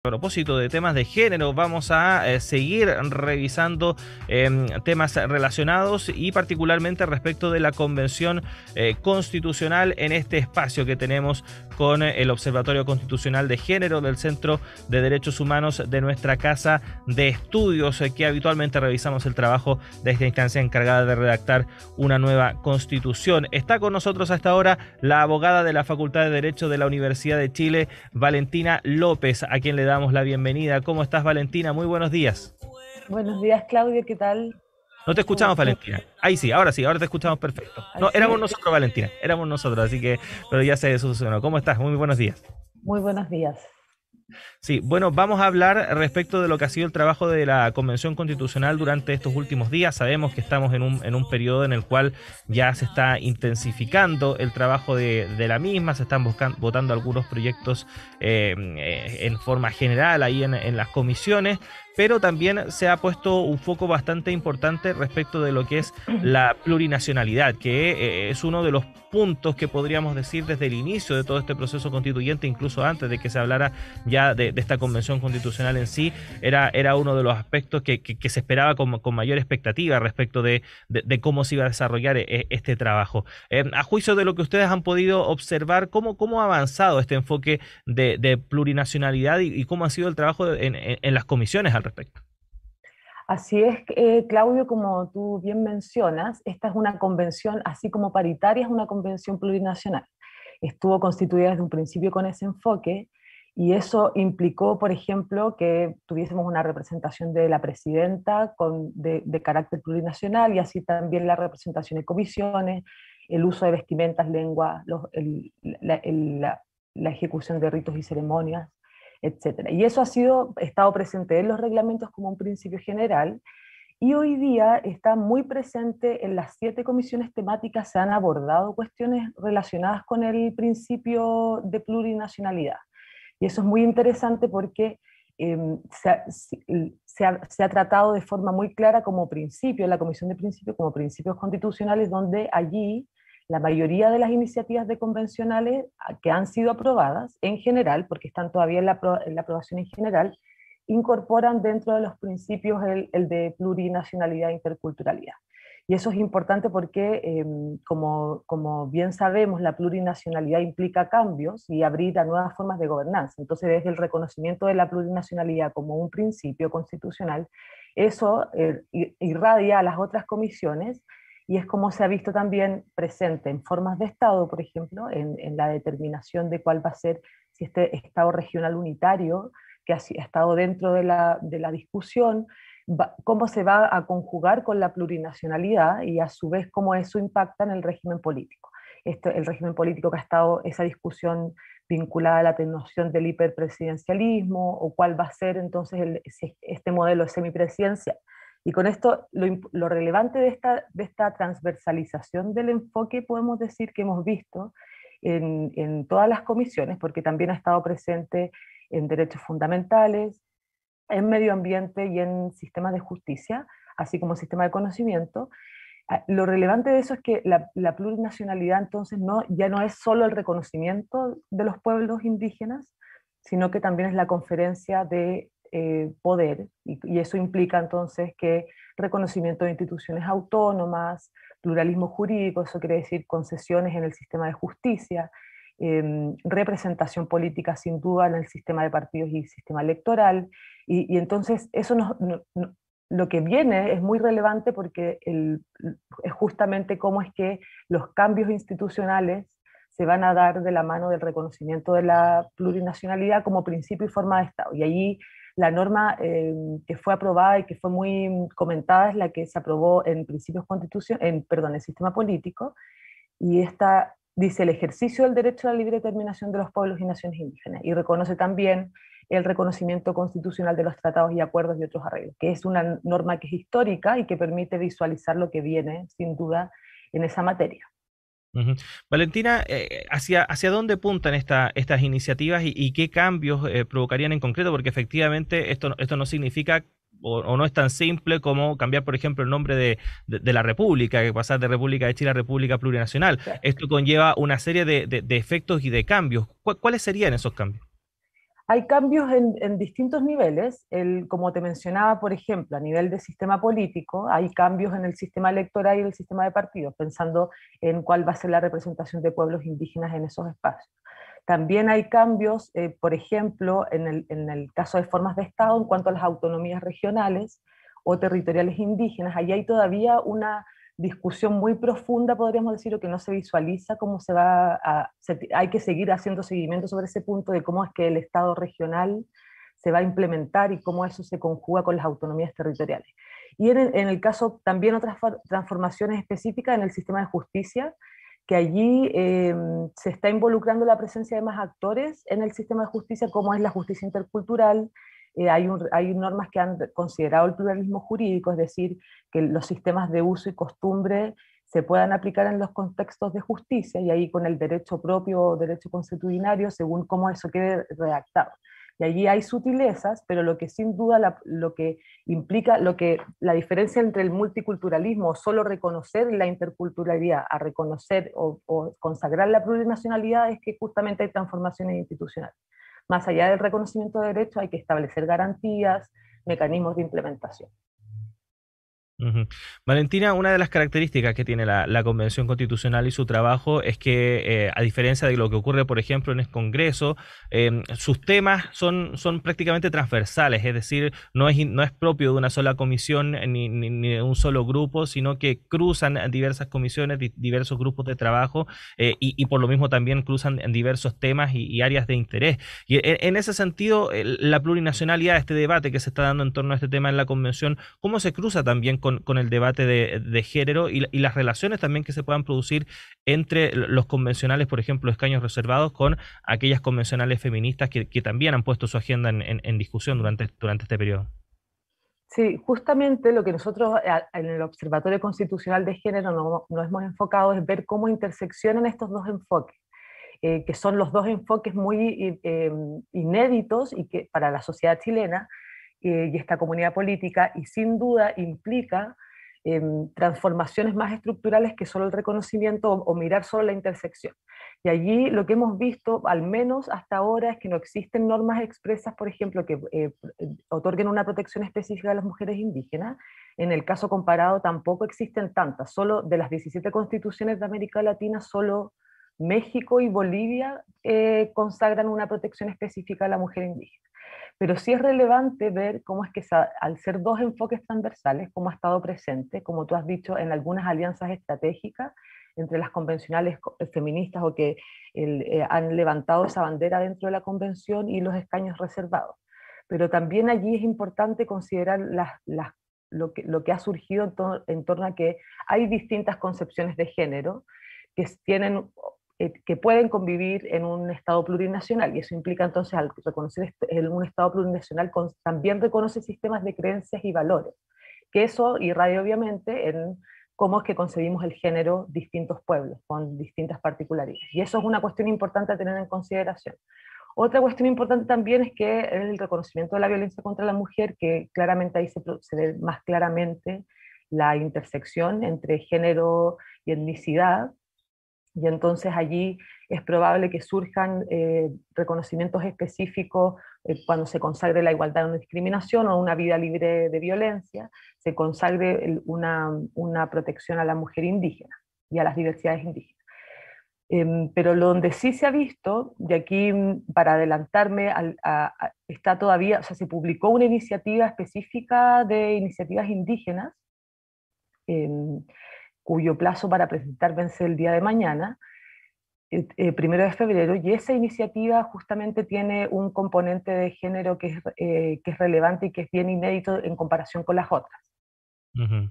A propósito de temas de género, vamos a seguir revisando temas relacionados y particularmente respecto de la Convención Constitucional en este espacio que tenemos con el Observatorio Constitucional de Género del Centro de Derechos Humanos de nuestra Casa de Estudios, que habitualmente revisamos el trabajo de esta instancia encargada de redactar una nueva Constitución. Está con nosotros hasta ahora la abogada de la Facultad de Derecho de la Universidad de Chile, Valentina López, a quien le damos la bienvenida. ¿Cómo estás, Valentina? Muy buenos días. Buenos días, Claudio, ¿qué tal? No te ¿Cómo, escuchamos, cómo- Valentina. Sí, ahora te escuchamos perfecto. Ahí No, éramos sí? nosotros, Valentina, éramos nosotros, así que, pero ya se solucionó. ¿Cómo estás? Muy buenos días. Muy buenos días. Sí, bueno, vamos a hablar respecto de lo que ha sido el trabajo de la Convención Constitucional durante estos últimos días. Sabemos que estamos en un periodo en el cual ya se está intensificando el trabajo de la misma, se están votando algunos proyectos en forma general ahí en las comisiones, pero también se ha puesto un foco bastante importante respecto de lo que es la plurinacionalidad, que es uno de los puntos que podríamos decir desde el inicio de todo este proceso constituyente, incluso antes de que se hablara ya de esta convención constitucional en sí, era uno de los aspectos que se esperaba con mayor expectativa respecto de cómo se iba a desarrollar este trabajo. A juicio de lo que ustedes han podido observar, ¿cómo ha avanzado este enfoque de plurinacionalidad y cómo ha sido el trabajo en las comisiones al respecto? Así es, Claudio, como tú bien mencionas, esta es una convención, así como paritaria, es una convención plurinacional. Estuvo constituida desde un principio con ese enfoque y eso implicó, por ejemplo, que tuviésemos una representación de la presidenta de carácter plurinacional y así también la representación de comisiones, el uso de vestimentas, lengua, la ejecución de ritos y ceremonias, etcétera. Y eso estado presente en los reglamentos como un principio general, y hoy día está muy presente en las 7 comisiones temáticas, se han abordado cuestiones relacionadas con el principio de plurinacionalidad. Y eso es muy interesante porque eh, se ha tratado de forma muy clara como principio, en la Comisión de Principios, como principios constitucionales, donde allí la mayoría de las iniciativas de convencionales que han sido aprobadas en general, porque están todavía en la aprobación en general, incorporan dentro de los principios el de plurinacionalidad e interculturalidad. Y eso es importante porque, como bien sabemos, la plurinacionalidad implica cambios y abrir a nuevas formas de gobernanza. Entonces, desde el reconocimiento de la plurinacionalidad como un principio constitucional, eso irradia a las otras comisiones y es como se ha visto también presente en formas de Estado, por ejemplo, en la determinación de cuál va a ser, si este Estado regional unitario, que ha estado dentro de la discusión, cómo se va a conjugar con la plurinacionalidad y a su vez cómo eso impacta en el régimen político. El régimen político que ha estado, esa discusión vinculada a la noción del hiperpresidencialismo o cuál va a ser entonces este modelo semipresidencial. Y con esto, lo relevante de esta transversalización del enfoque, podemos decir que hemos visto en todas las comisiones, porque también ha estado presente en derechos fundamentales, en medio ambiente y en sistemas de justicia, así como sistema de conocimiento. Lo relevante de eso es que la plurinacionalidad entonces ya no es solo el reconocimiento de los pueblos indígenas, sino que también es la conferencia de poder, y eso implica entonces que reconocimiento de instituciones autónomas, pluralismo jurídico, eso quiere decir concesiones en el sistema de justicia, representación política sin duda en el sistema de partidos y sistema electoral, y entonces eso lo que viene es muy relevante porque es justamente cómo es que los cambios institucionales se van a dar de la mano del reconocimiento de la plurinacionalidad como principio y forma de Estado. Y allí la norma que fue aprobada y que fue muy comentada es la que se aprobó en principios en sistema político, y esta dice el ejercicio del derecho a la libre determinación de los pueblos y naciones indígenas, y reconoce también el reconocimiento constitucional de los tratados y acuerdos y otros arreglos, que es una norma que es histórica y que permite visualizar lo que viene, sin duda, en esa materia. Ujú. Valentina, ¿hacia dónde apuntan estas iniciativas y qué cambios provocarían en concreto? Porque efectivamente esto no significa o no es tan simple como cambiar, por ejemplo, el nombre de la República, que pasar de República de Chile a República Plurinacional. Claro. Esto conlleva una serie de efectos y de cambios. ¿Cuáles serían esos cambios? Hay cambios en distintos niveles, como te mencionaba, por ejemplo, a nivel de sistema político, hay cambios en el sistema electoral y el sistema de partidos, pensando en cuál va a ser la representación de pueblos indígenas en esos espacios. También hay cambios, por ejemplo, en el caso de formas de Estado, en cuanto a las autonomías regionales o territoriales indígenas. Allí hay todavía una discusión muy profunda, podríamos decir, o que no se visualiza cómo hay que seguir haciendo seguimiento sobre ese punto de cómo es que el Estado regional se va a implementar y cómo eso se conjuga con las autonomías territoriales. Y en el caso también otras transformaciones específicas en el sistema de justicia, que allí se está involucrando la presencia de más actores en el sistema de justicia, como es la justicia intercultural. Hay normas que han considerado el pluralismo jurídico, es decir, que los sistemas de uso y costumbre se puedan aplicar en los contextos de justicia, y ahí con el derecho propio o derecho consuetudinario, según cómo eso quede redactado. Y allí hay sutilezas, pero lo que sin duda lo que implica, la diferencia entre el multiculturalismo, o solo reconocer la interculturalidad, a reconocer o consagrar la plurinacionalidad, es que justamente hay transformaciones institucionales. Más allá del reconocimiento de derechos, hay que establecer garantías, mecanismos de implementación. Ujú. Valentina, una de las características que tiene la Convención Constitucional y su trabajo es que, a diferencia de lo que ocurre, por ejemplo, en el Congreso, sus temas son prácticamente transversales, es decir, no es propio de una sola comisión ni de un solo grupo, sino que cruzan diversas comisiones, diversos grupos de trabajo, y por lo mismo también cruzan en diversos temas y áreas de interés. Y en ese sentido, la plurinacionalidad, este debate que se está dando en torno a este tema en la Convención, cómo se cruza también con el debate de género y las relaciones también que se puedan producir entre los convencionales, por ejemplo, escaños reservados, con aquellas convencionales feministas que también han puesto su agenda en discusión durante este periodo. Sí, justamente lo que nosotros en el Observatorio Constitucional de Género nos hemos enfocado es ver cómo interseccionan estos dos enfoques, que son los dos enfoques muy inéditos y que para la sociedad chilena y esta comunidad política, y sin duda implica transformaciones más estructurales que solo el reconocimiento o mirar solo la intersección. Y allí lo que hemos visto, al menos hasta ahora, es que no existen normas expresas, por ejemplo, que otorguen una protección específica a las mujeres indígenas. En el caso comparado tampoco existen tantas, solo de las 17 constituciones de América Latina, solo México y Bolivia consagran una protección específica a la mujer indígena. Pero sí es relevante ver cómo es que al ser dos enfoques transversales, cómo ha estado presente, como tú has dicho, en algunas alianzas estratégicas entre las convencionales feministas o que han levantado esa bandera dentro de la convención y los escaños reservados. Pero también allí es importante considerar lo que ha surgido en torno a que hay distintas concepciones de género que tienen que pueden convivir en un Estado plurinacional, y eso implica entonces, al reconocer un Estado plurinacional, también reconoce sistemas de creencias y valores, que eso irradia obviamente en cómo es que concebimos el género distintos pueblos, con distintas particularidades, y eso es una cuestión importante a tener en consideración. Otra cuestión importante también es que el reconocimiento de la violencia contra la mujer, que claramente ahí se ve más claramente la intersección entre género y etnicidad, y entonces allí es probable que surjan reconocimientos específicos cuando se consagre la igualdad de no discriminación o una vida libre de violencia, se consagre una protección a la mujer indígena y a las diversidades indígenas. Pero donde sí se ha visto, y aquí para adelantarme, está todavía, o sea, se publicó una iniciativa específica de iniciativas indígenas, cuyo plazo para presentar vence el día de mañana, 1 de febrero, y esa iniciativa justamente tiene un componente de género que es relevante y que es bien inédito en comparación con las otras. Ujú.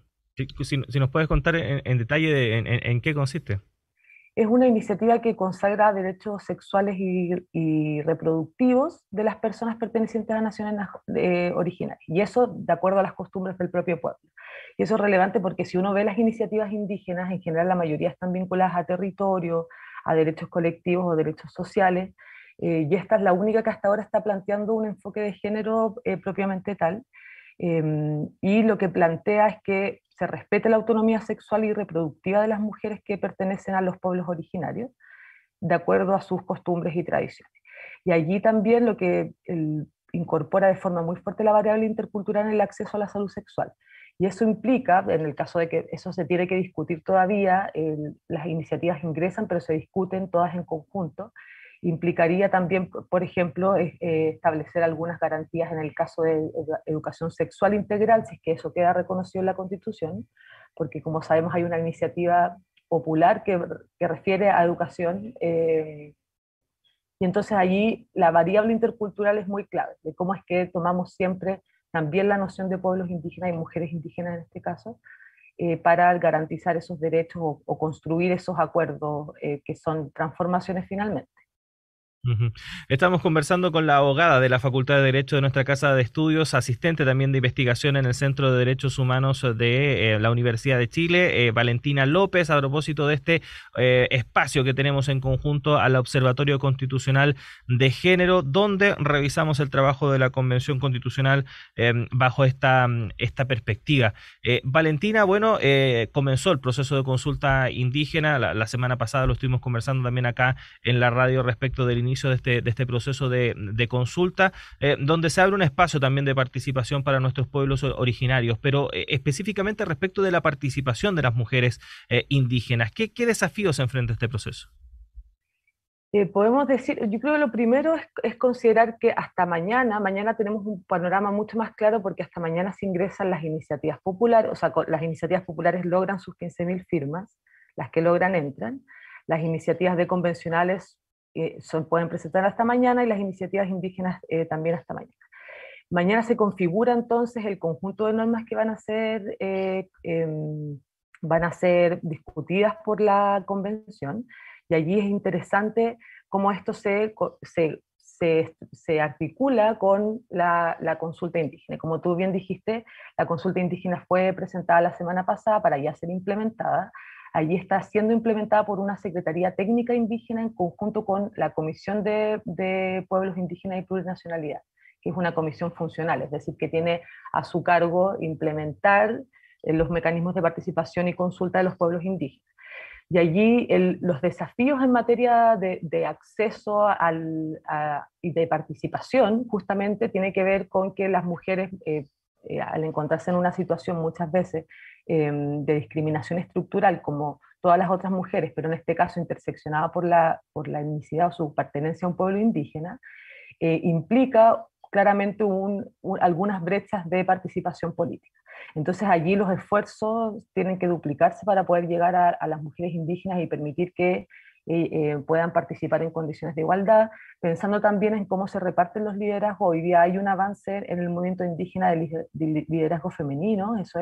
Si nos puedes contar en detalle en qué consiste. Es una iniciativa que consagra derechos sexuales y reproductivos de las personas pertenecientes a naciones originarias, y eso de acuerdo a las costumbres del propio pueblo. Y eso es relevante porque si uno ve las iniciativas indígenas, en general la mayoría están vinculadas a territorio, a derechos colectivos o derechos sociales, y esta es la única que hasta ahora está planteando un enfoque de género propiamente tal, y lo que plantea es que se respete la autonomía sexual y reproductiva de las mujeres que pertenecen a los pueblos originarios, de acuerdo a sus costumbres y tradiciones. Y allí también lo que incorpora de forma muy fuerte la variable intercultural en el acceso a la salud sexual. Y eso implica, en el caso de que eso se tiene que discutir todavía, las iniciativas ingresan, pero se discuten todas en conjunto. Implicaría también, por ejemplo, establecer algunas garantías en el caso de educación sexual integral, si es que eso queda reconocido en la Constitución, porque como sabemos hay una iniciativa popular que refiere a educación, y entonces allí la variable intercultural es muy clave, de cómo es que tomamos siempre también la noción de pueblos indígenas y mujeres indígenas en este caso, para garantizar esos derechos o construir esos acuerdos que son transformaciones finalmente. Ujú. Estamos conversando con la abogada de la Facultad de Derecho de nuestra Casa de Estudios, asistente también de investigación en el Centro de Derechos Humanos de la Universidad de Chile, Valentina López, a propósito de este espacio que tenemos en conjunto al Observatorio Constitucional de Género, donde revisamos el trabajo de la Convención Constitucional bajo esta perspectiva. Valentina, bueno, comenzó el proceso de consulta indígena, la semana pasada lo estuvimos conversando también acá en la radio respecto del inicio de este proceso de consulta, donde se abre un espacio también de participación para nuestros pueblos originarios, pero específicamente respecto de la participación de las mujeres indígenas. ¿Qué desafíos enfrenta este proceso? Podemos decir, yo creo que lo primero es considerar que hasta mañana tenemos un panorama mucho más claro porque hasta mañana se ingresan las iniciativas populares, o sea, las iniciativas populares logran sus 15.000 firmas, las que logran entran, las iniciativas de convencionales pueden presentar hasta mañana y las iniciativas indígenas también hasta mañana. Mañana se configura entonces el conjunto de normas que van a ser discutidas por la convención, y allí es interesante cómo esto se articula con la consulta indígena. Como tú bien dijiste, la consulta indígena fue presentada la semana pasada para ya ser implementada. Allí está siendo implementada por una Secretaría Técnica Indígena en conjunto con la Comisión de Pueblos Indígenas y Plurinacionalidad, que es una comisión funcional, es decir, que tiene a su cargo implementar los mecanismos de participación y consulta de los pueblos indígenas. Y allí los desafíos en materia de acceso y de participación justamente tiene que ver con que las mujeres, al encontrarse en una situación muchas veces de discriminación estructural, como todas las otras mujeres, pero en este caso interseccionada por la etnicidad o su pertenencia a un pueblo indígena, implica claramente algunas brechas de participación política. Entonces allí los esfuerzos tienen que duplicarse para poder llegar a las mujeres indígenas y permitir que puedan participar en condiciones de igualdad, pensando también en cómo se reparten los liderazgos. Hoy día hay un avance en el movimiento indígena de liderazgo femenino, eso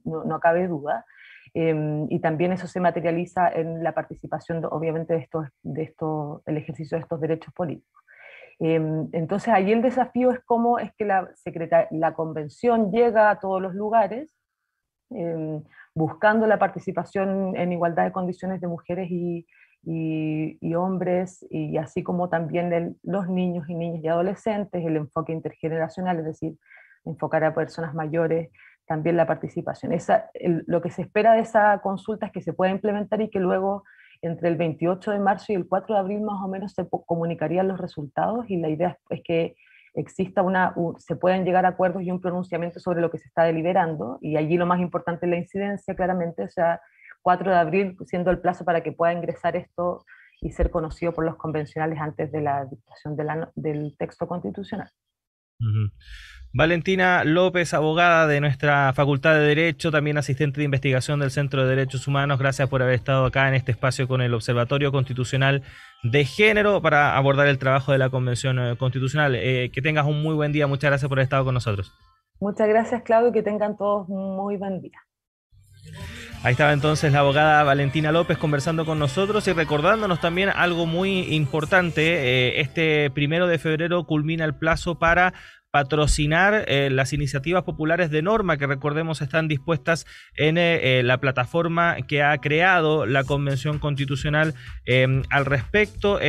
no cabe duda, y también eso se materializa en la participación, obviamente, el ejercicio de estos derechos políticos. Entonces ahí el desafío es cómo es que la convención llega a todos los lugares, buscando la participación en igualdad de condiciones de mujeres y hombres, y así como también los niños y niñas y adolescentes, el enfoque intergeneracional, es decir, enfocar a personas mayores, también la participación. Lo que se espera de esa consulta es que se pueda implementar y que luego entre el 28 de marzo y el 4 de abril más o menos se comunicarían los resultados, y la idea es que exista se puedan llegar a acuerdos y un pronunciamiento sobre lo que se está deliberando, y allí lo más importante es la incidencia, claramente, o sea, 4 de abril siendo el plazo para que pueda ingresar esto y ser conocido por los convencionales antes de la dictación del texto constitucional. Ujú. Valentina López, abogada de nuestra Facultad de Derecho, también asistente de investigación del Centro de Derechos Humanos, gracias por haber estado acá en este espacio con el Observatorio Constitucional de Género para abordar el trabajo de la Convención Constitucional. Que tengas un muy buen día, muchas gracias por haber estado con nosotros. Muchas gracias, Claudio, y que tengan todos un muy buen día. Ahí estaba entonces la abogada Valentina López conversando con nosotros y recordándonos también algo muy importante. Este 1 de febrero culmina el plazo para patrocinar las iniciativas populares de norma que, recordemos, están dispuestas en la plataforma que ha creado la Convención Constitucional al respecto.